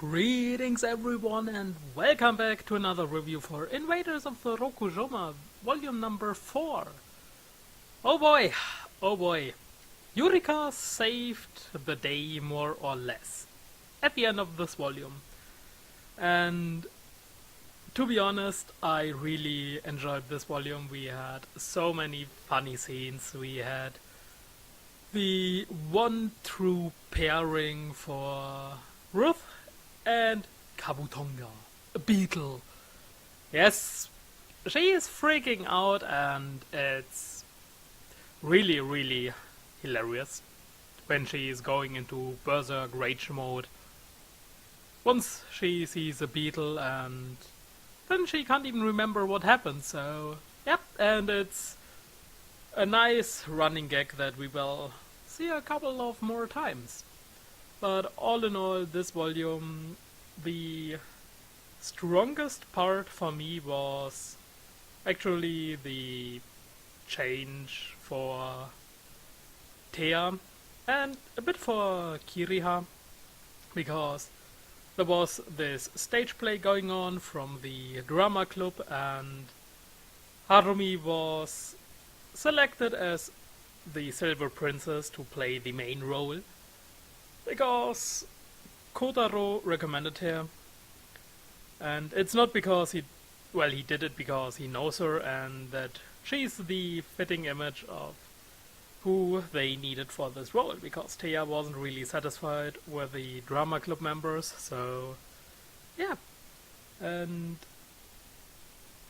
Greetings everyone and welcome back to another review for Invaders of the Rokujouma, volume number 4. Oh boy, oh boy. Yurika saved the day more or less at the end of this volume. And to be honest, I really enjoyed this volume. We had so many funny scenes. We had the one true pairing for Ruth and Kabutonga, a beetle. Yes, she is freaking out and it's really hilarious when she is going into berserk rage mode. Once she sees a beetle and then she can't even remember what happened, so yep, and it's a nice running gag that we will see a couple of more times. But all in all, this volume, the strongest part for me was actually the change for Thea and a bit for Kiriha, because there was this stage play going on from the drama club and Harumi was selected as the Silver Princess to play the main role. Because Kotaro recommended her, and it's not because he did it because he knows her and that she's the fitting image of who they needed for this role, because Thea wasn't really satisfied with the drama club members, so yeah. And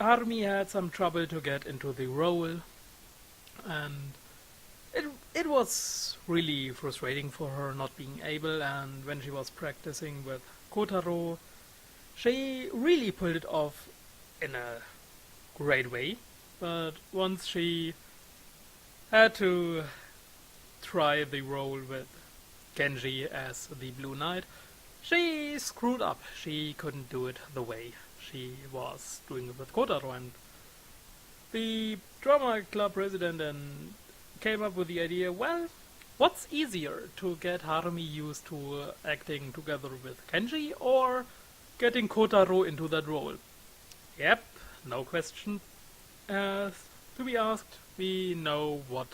Harumi had some trouble to get into the role, and it was really frustrating for her not being able, and when she was practicing with Kotaro, she really pulled it off in a great way, but once she had to try the role with Genji as the Blue Knight, she screwed up. She couldn't do it the way she was doing it with Kotaro, and the drama club president and came up with the idea, well, what's easier, to get Harumi used to acting together with Kenji or getting Kotaro into that role? Yep, no question to be asked. We know what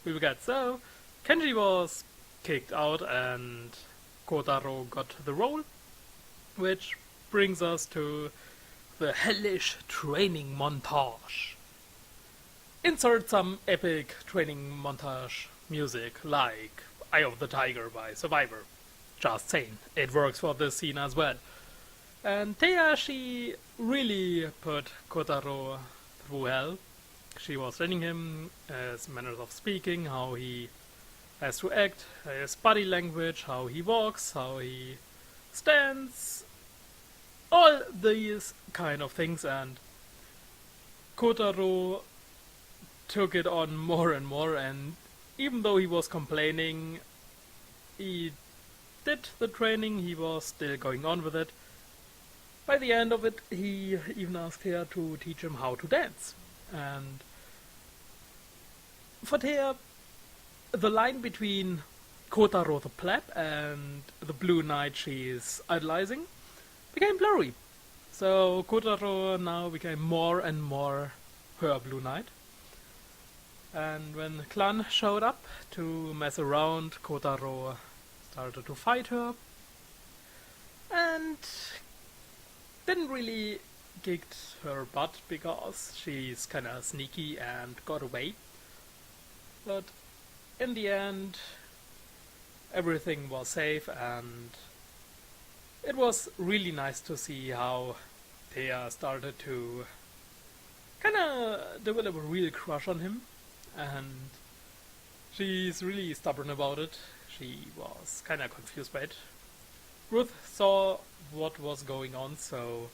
we will get. So Kenji was kicked out and Kotaro got the role, which brings us to the hellish training montage. Insert some epic training montage music, like Eye of the Tiger by Survivor. Just saying, it works for this scene as well. And Thea, she really put Kotaro through hell. She was training him as manners of speaking, how he has to act, his body language, how he walks, how he stands, all these kind of things, and Kotaro took it on more and more, and even though he was complaining, he did the training, he was still going on with it. By the end of it, he even asked Thea to teach him how to dance. And for Thea, the line between Kotaro the pleb and the Blue Knight she is idolizing became blurry. So Kotaro now became more and more her Blue Knight. And when Clan showed up to mess around, Kotaro started to fight her and didn't really kicked her butt because she's kinda sneaky and got away. But in the end, everything was safe, and it was really nice to see how Thea started to kinda develop a real crush on him. And she's really stubborn about it. She was kinda confused by it. Ruth saw what was going on, so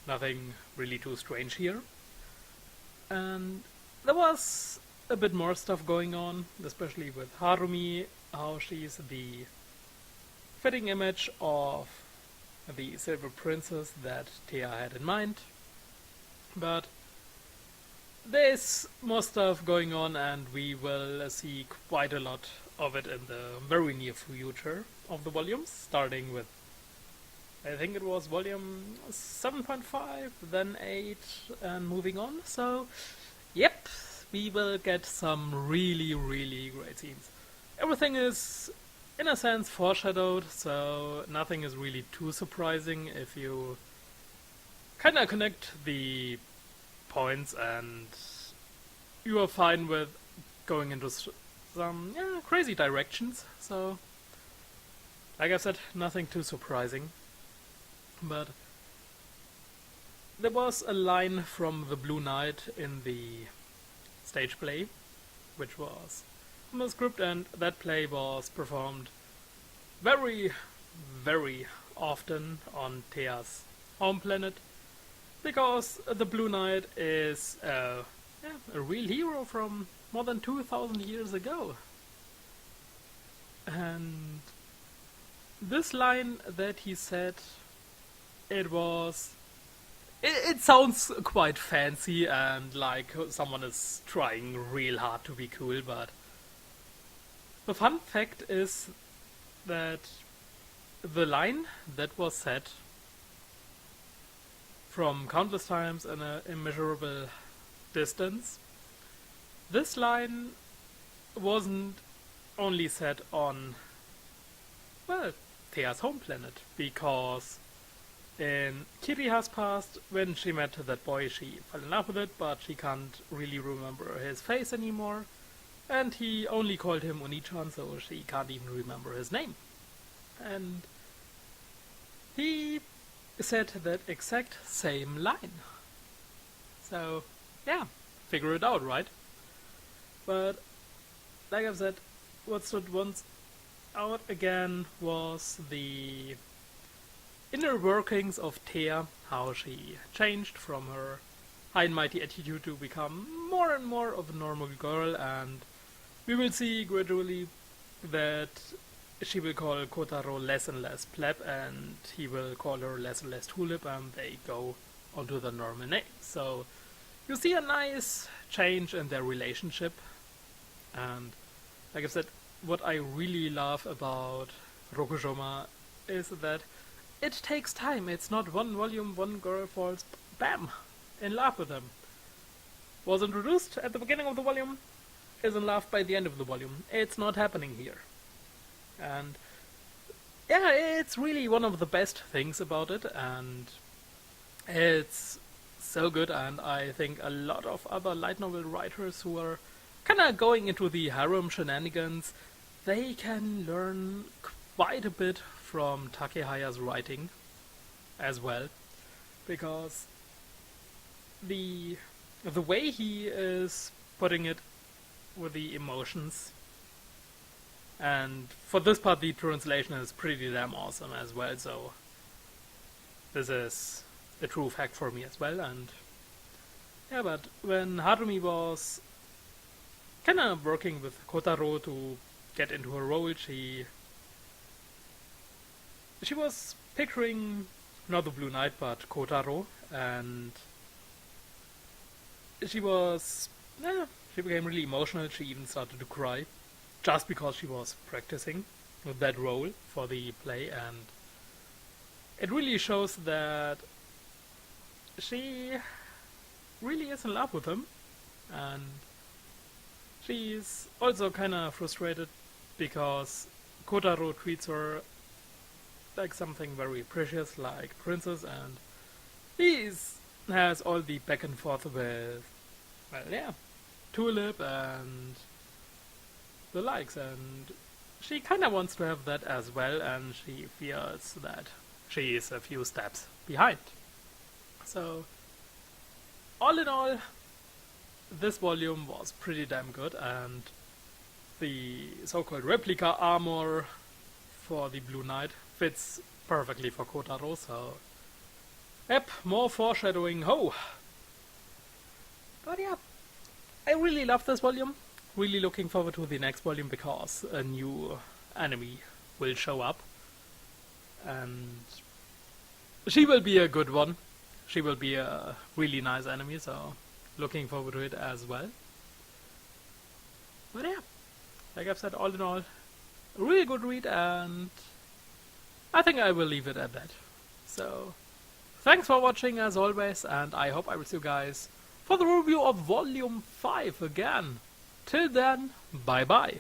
nothing really too strange here. And there was a bit more stuff going on, especially with Harumi, how she's the fitting image of the Silver Princess that Thea had in mind. But there's more stuff going on, and we will see quite a lot of it in the very near future of the volumes, starting with I think it was volume 7.5, then 8, and moving on. So, yep, we will get some really, really great scenes. Everything is, in a sense, foreshadowed, so nothing is really too surprising if you kinda connect the points, and you are fine with going into some crazy directions. So, like I said, nothing too surprising. But there was a line from the Blue Knight in the stage play, which was from the script, and that play was performed very, very often on Thea's home planet, because the Blue Knight is a real hero from more than 2,000 years ago. And this line that he said, it sounds quite fancy and like someone is trying real hard to be cool, but the fun fact is that the line that was said from countless times in an immeasurable distance, this line wasn't only said on, well, Thea's home planet, because in Kiriha's past, when she met that boy, she fell in love with it, but she can't really remember his face anymore, and he only called him Oni-chan, so she can't even remember his name. And he said that exact same line. So, yeah, figure it out, right? But, like I've said, what stood once out again was the inner workings of Thea, how she changed from her high and mighty attitude to become more and more of a normal girl, and we will see gradually that she will call Kotaro less and less pleb, and he will call her less and less tulip, and they go onto the normal name. So you see a nice change in their relationship, and like I said, what I really love about Rokujouma is that it takes time. It's not one volume, one girl falls, bam, in love with him. Was introduced at the beginning of the volume, is in love by the end of the volume. It's not happening here. And yeah, it's really one of the best things about it, and it's so good. And I think a lot of other light novel writers who are kinda going into the harem shenanigans, they can learn quite a bit from Takehaya's writing as well, because the way he is putting it with the emotions, and for this part the translation is pretty damn awesome as well, so this is a true fact for me as well. And yeah, but when Harumi was kinda working with Kotaro to get into her role, she was picturing not the Blue Knight but Kotaro, and she became really emotional. She even started to cry just because she was practicing with that role for the play, and it really shows that she really is in love with him, and she's also kinda frustrated because Kotaro treats her like something very precious, like princess, and he has all the back and forth with, well, yeah, Tulip and the likes, and she kinda wants to have that as well, and she fears that she is a few steps behind. So, all in all, this volume was pretty damn good, and the so-called replica armor for the Blue Knight fits perfectly for Kotaro, so yep, more foreshadowing, ho! But yeah, I really love this volume. Really looking forward to the next volume, because a new enemy will show up, and she will be a good one. She will be a really nice enemy, so looking forward to it as well. But yeah, like I've said, all in all, a really good read, and I think I will leave it at that. So, thanks for watching as always, and I hope I will see you guys for the review of Volume 5 again. Till then, bye bye.